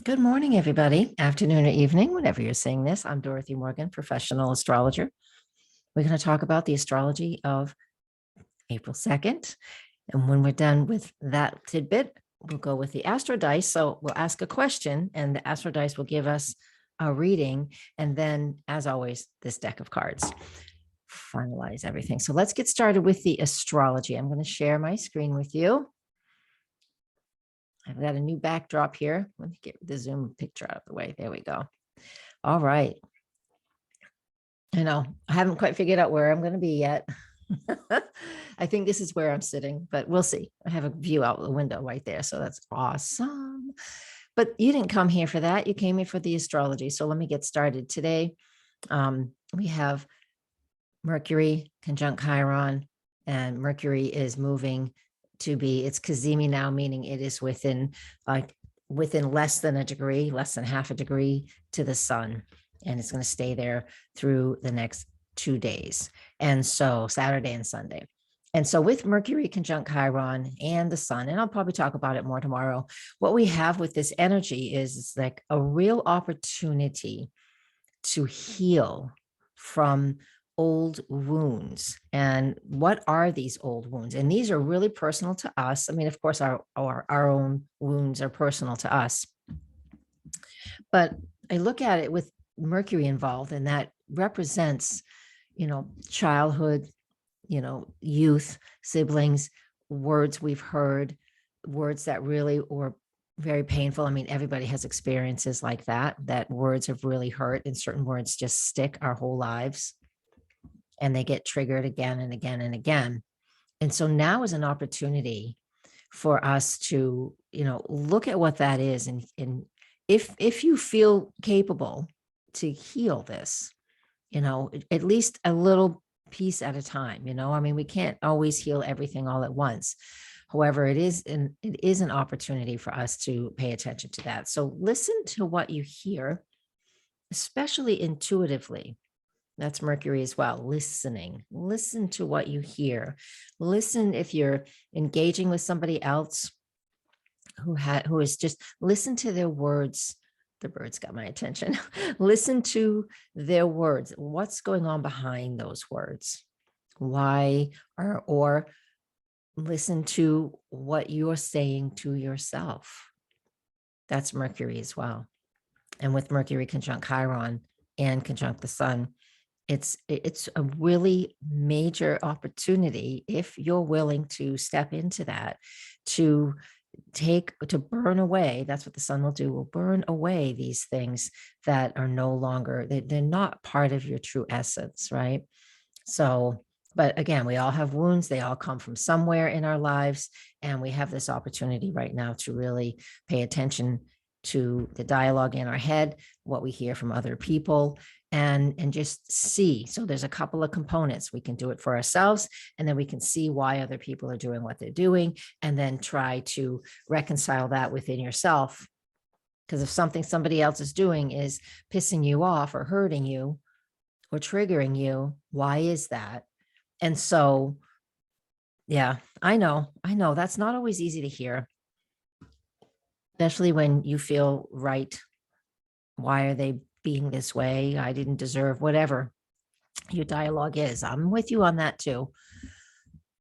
Good morning, everybody. Afternoon or evening, whenever you're seeing this. I'm Dorothy Morgan, professional astrologer. We're going to talk about the astrology of April 2nd. And when we're done with that tidbit, we'll go with the Astro Dice. So we'll ask a question, and the Astro Dice will give us a reading. And then, as always, this deck of cards finalize everything. So let's get started with the astrology. I'm going to share my screen with you. I've got a new backdrop here. Let me get the Zoom picture out of the way. There we go. All right. I know I haven't quite figured out where I'm going to be yet. I think this is where I'm sitting, but we'll see. I have a view out the window right there. So that's awesome. But you didn't come here for that. You came here for the astrology. So let me get started. Today, we have Mercury conjunct Chiron, and Mercury is moving to be, it's Cazimi now, meaning it is within less than a degree, less than half a degree to the sun. And it's going to stay there through the next 2 days. And so Saturday and Sunday. And so with Mercury conjunct Chiron and the sun, and I'll probably talk about it more tomorrow, what we have with this energy is it's like a real opportunity to heal from old wounds. And what are these old wounds? And these are really personal to us. I mean, of course, our own wounds are personal to us. But I look at it with Mercury involved, and that represents, childhood, youth, siblings, words we've heard, words that really were very painful. I mean, everybody has experiences like that words have really hurt, and certain words just stick our whole lives. And they get triggered again and again and again. And so now is an opportunity for us to, look at what that is. And if you feel capable to heal this, at least a little piece at a time, I mean, we can't always heal everything all at once. However, it is an opportunity for us to pay attention to that. So listen to what you hear, especially intuitively. That's Mercury as well. Listen to what you hear. Listen if you're engaging with somebody else who is just, listen to their words. The birds got my attention. Listen to their words. What's going on behind those words? Why or listen to what you're saying to yourself. That's Mercury as well. And with Mercury conjunct Chiron and conjunct the sun, it's a really major opportunity, if you're willing to step into that, to burn away. That's what the sun will do, will burn away these things that are no longer, they're not part of your true essence, right? So, but again, we all have wounds. They all come from somewhere in our lives. And we have this opportunity right now to really pay attention to the dialogue in our head, what we hear from other people, and just see. So there's a couple of components. We can do it for ourselves, and then we can see why other people are doing what they're doing, and then try to reconcile that within yourself. Because if something somebody else is doing is pissing you off or hurting you or triggering you, why is that? And so, yeah, I know that's not always easy to hear, especially when you feel right. Why are they being this way? I didn't deserve whatever your dialogue is. I'm with you on that too.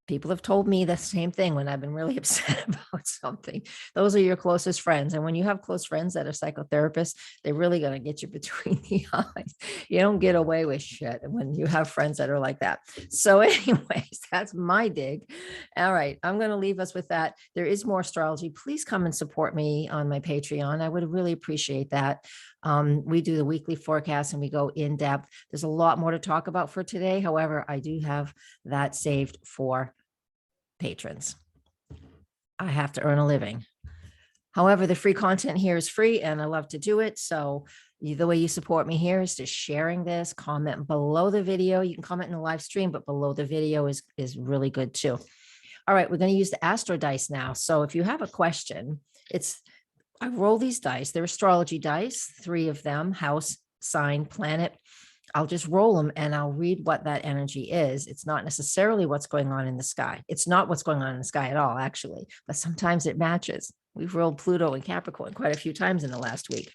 People have told me the same thing when I've been really upset about something. Those are your closest friends. And when you have close friends that are psychotherapists, they're really going to get you between the eyes. You don't get away with shit when you have friends that are like that. So anyways, that's my dig. All right. I'm going to leave us with that. There is more astrology. Please come and support me on my Patreon. I would really appreciate that. We do the weekly forecast and we go in depth. There's a lot more to talk about for today. However, I do have that saved for patrons. I have to earn a living. However, the free content here is free and I love to do it. So the way you support me here is just sharing this, comment below the video. You can comment in the live stream, but below the video is really good too. All right, we're going to use the Astro dice now. So if you have a question, I roll these dice. They're astrology dice, 3 of them, house, sign, planet. I'll just roll them and I'll read what that energy is. It's not necessarily what's going on in the sky. It's not what's going on in the sky at all, actually, but sometimes it matches. We've rolled Pluto and Capricorn quite a few times in the last week.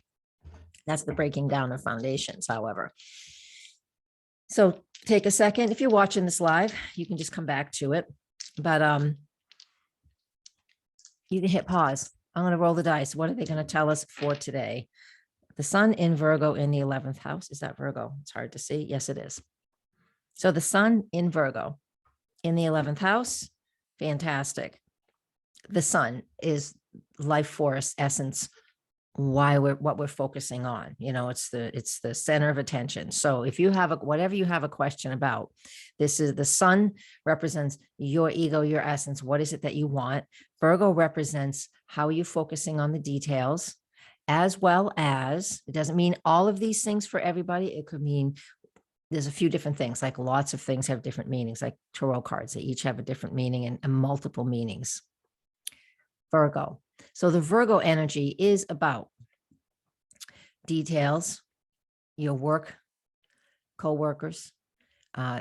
That's the breaking down of foundations, however. So take a second. If you're watching this live, you can just come back to it. But you can hit pause. I'm going to roll the dice. What are they going to tell us for today? The sun in Virgo in the 11th house. Is that Virgo? It's hard to see. Yes, it is. So the sun in Virgo in the 11th house. Fantastic. The sun is life force essence. What we're focusing on, it's the center of attention. So if you have whatever you have a question about, this is the sun represents your ego, your essence. What is it that you want? Virgo represents how are you focusing on the details, as well as, it doesn't mean all of these things for everybody. It could mean there's a few different things, like lots of things have different meanings, like tarot cards. They each have a different meaning and multiple meanings. Virgo. So the Virgo energy is about details, your work, co-workers,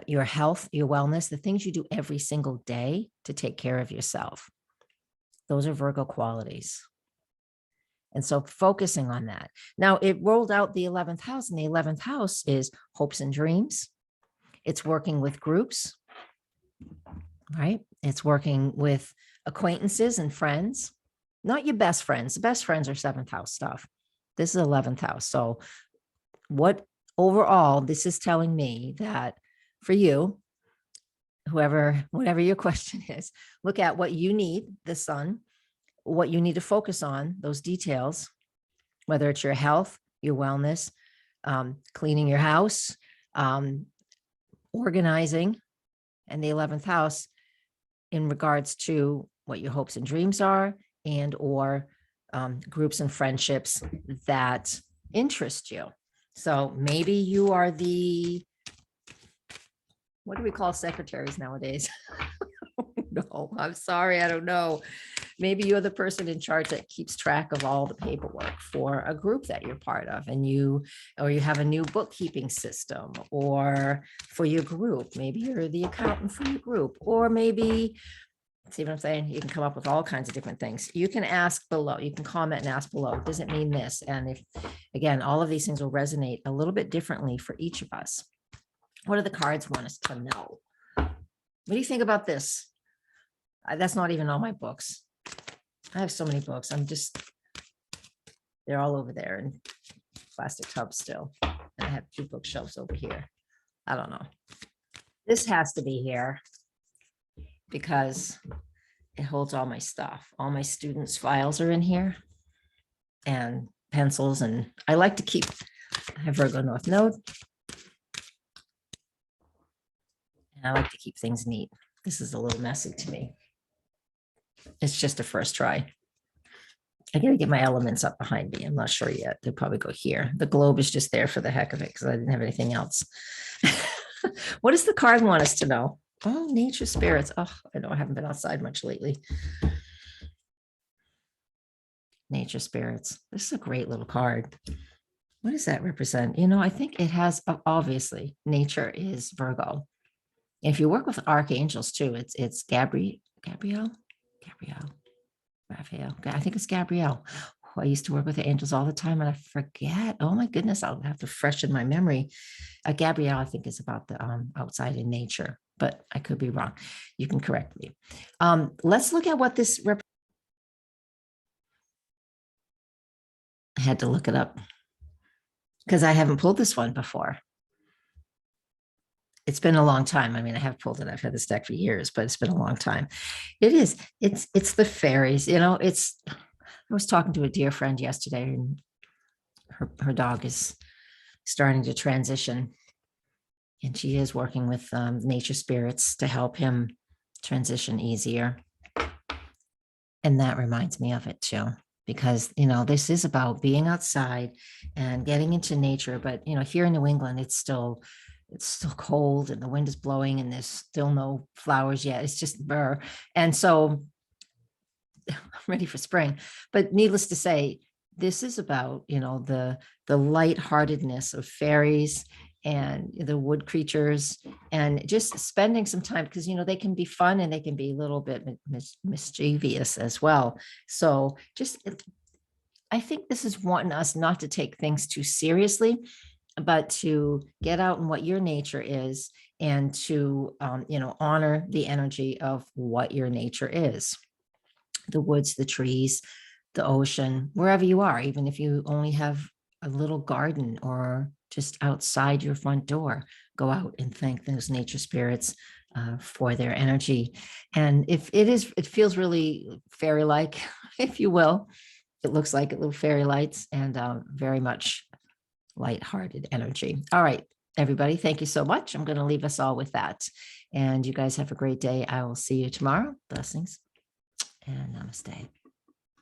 your health, your wellness, the things you do every single day to take care of yourself. Those are Virgo qualities. And so focusing on that. Now it rolled out the 11th house, and the 11th house is hopes and dreams. It's working with groups, right? It's working with acquaintances and friends, not your best friends. The best friends are 7th house stuff. This is 11th house. So what overall, this is telling me that for you, whatever your question is, look at what you need, the sun, what you need to focus on, those details, whether it's your health, your wellness, cleaning your house, organizing, and the 11th house in regards to what your hopes and dreams are, and or groups and friendships that interest you. So maybe you are what do we call secretaries nowadays? No, I'm sorry, I don't know. Maybe you're the person in charge that keeps track of all the paperwork for a group that you're part of, and you have a new bookkeeping system, or for your group, maybe you're the accountant for your group, or maybe, see what I'm saying? You can come up with all kinds of different things. You can ask below, you can comment and ask below, does it mean this? And if, again, all of these things will resonate a little bit differently for each of us. What do the cards want us to know? What do you think about this? That's not even all my books. I have so many books. They're all over there in plastic tubs still. And I have 2 bookshelves over here. I don't know. This has to be here because it holds all my stuff. All my students' files are in here, and pencils. And I like to keep, I have Virgo North Node. And I like to keep things neat. This is a little messy to me. It's just a first try. I got to get my elements up behind me. I'm not sure yet. They'll probably go here. The globe is just there for the heck of it because I didn't have anything else. What does the card want us to know? Oh, nature spirits. Oh, I know I haven't been outside much lately. Nature spirits. This is a great little card. What does that represent? I think it has, obviously, nature is Virgo. If you work with archangels too, it's Raphael. I think it's Gabrielle. Oh, I used to work with the angels all the time, and I forget. Oh my goodness, I'll have to freshen my memory. Gabrielle, I think, is about the outside in nature, but I could be wrong. You can correct me. Let's look at what this represents. I had to look it up because I haven't pulled this one before. It's been a long time. I mean, I have pulled it. I've had this deck for years, but it's been a long time. It's the fairies, I was talking to a dear friend yesterday, and her dog is starting to transition, and she is working with nature spirits to help him transition easier. And that reminds me of it too, because, this is about being outside and getting into nature. But, here in New England, it's still cold, and the wind is blowing, and there's still no flowers yet. It's just burr. And so I'm ready for spring. But needless to say, this is about, the lightheartedness of fairies and the wood creatures, and just spending some time, because they can be fun and they can be a little bit mischievous as well. So just, I think this is wanting us not to take things too seriously, but to get out in what your nature is, and to honor the energy of what your nature is. The woods, the trees, the ocean, wherever you are, even if you only have a little garden or just outside your front door, go out and thank those nature spirits for their energy. And if it feels really fairy-like, if you will, it looks like little fairy lights, and very much lighthearted energy. All right, everybody, thank you so much. I'm going to leave us all with that. And you guys have a great day. I will see you tomorrow. Blessings and namaste.